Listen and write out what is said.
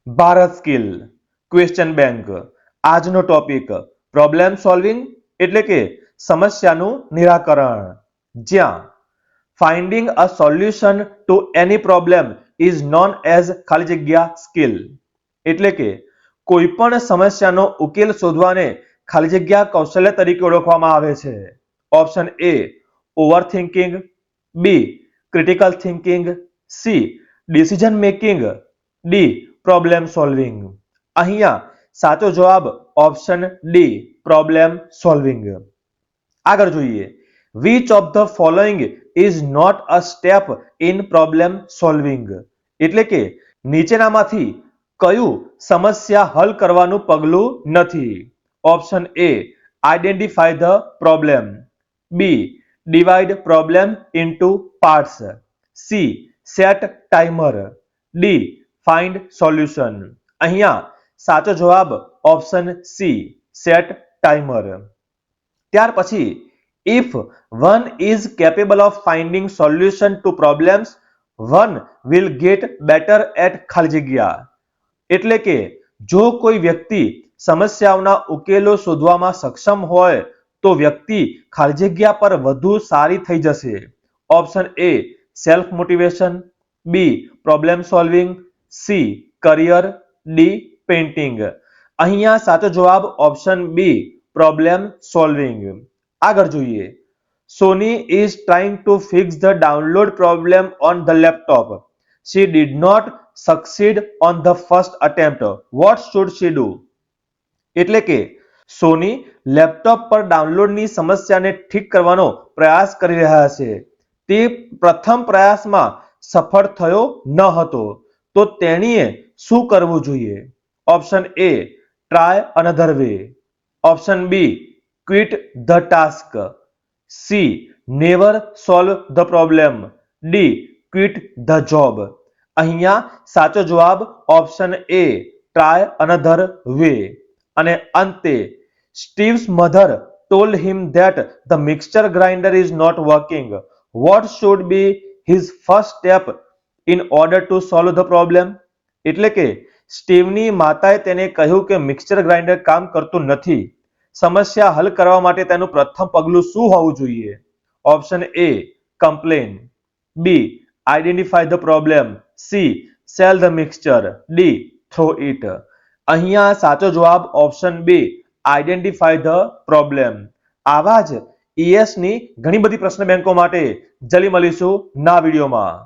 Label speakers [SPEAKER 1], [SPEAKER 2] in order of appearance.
[SPEAKER 1] Bharat skill question bank આજનો topic problem solving એટલે કે સમસ્યાનું નિરાકરણ, જ્યાં finding a solution two any problem is known as ખાલી જગ્યા સ્કિલ એટલે કે કોઈ પણ સમસ્યાનો ઉકેલ શોધવાને ખાલી જગ્યા કૌશલ્ય તરીકે ઓળખવામાં આવે છે. Option A overthinking, B critical thinking, C decision making, D problem solving. અહીંયા સાચો જવાબ ઓપ્શન ડી પ્રોબ્લેમ સોલ્વિંગ. આગળ જોઈએ, which of the following is not a step in problem solving એટલે કે નીચેનામાંથી કયું સમસ્યા હલ કરવાનું પગલું નથી. Option A identify the problem, B divide problem into parts, C set timer, D find solution. અહીંયા સાચો જવાબ ઓપ્શન સી સેટ ટાઈમર. ત્યાર પછી if one is capable of finding solution to problems, one will get better at ખાલી જગ્યા એટલે કે જો કોઈ વ્યક્તિ સમસ્યાઓના ઉકેલો શોધવામાં સક્ષમ હોય તો વ્યક્તિ ખાલી જગ્યા પર વધુ સારી થઈ જશે. Option A self motivation, B problem solving, C career, D painting. અહીંયા સાચો જવાબ ઓપ્શન બી પ્રોબ્લેમ સોલ્વિંગ. આગળ જોઈએ, Sony is trying to fix the download problem on the laptop. She did not succeed on the first attempt. What should she do? એટલે કે સોની laptop પર ડાઉનલોડની સમસ્યાને ઠીક કરવાનો પ્રયાસ કરી રહ્યા છે. તે પ્રથમ પ્રયાસમાં સફળ થયો ન હતો, તો તેણીએ શું કરવું જોઈએ? Option A try another way, option B quit the task, C never solve the problem, D quit the job. અહીંયા સાચો જવાબ option A try another way. અને અંતે Steve's mother told him that the mixture grinder is not working. What should be his first step in order to solve the problem? એટલે કે સ્ટીવની માતાએ તેને કહ્યું કે મિક્સચર ગ્રાઇન્ડર કામ કરતું નથી. સમસ્યા હલ કરવા માટે તેનું પ્રથમ પગલું શું હોવું જોઈએ? Option A complain, B identify the problem, C sell the mixture, D throw it. અહીંયા સાચો જવાબ option B identify the problem. આવા જ ES ની ઘણી બધી પ્રશ્ન બેંકો માટે જલ્દી મળીશું ના વિડીયોમાં.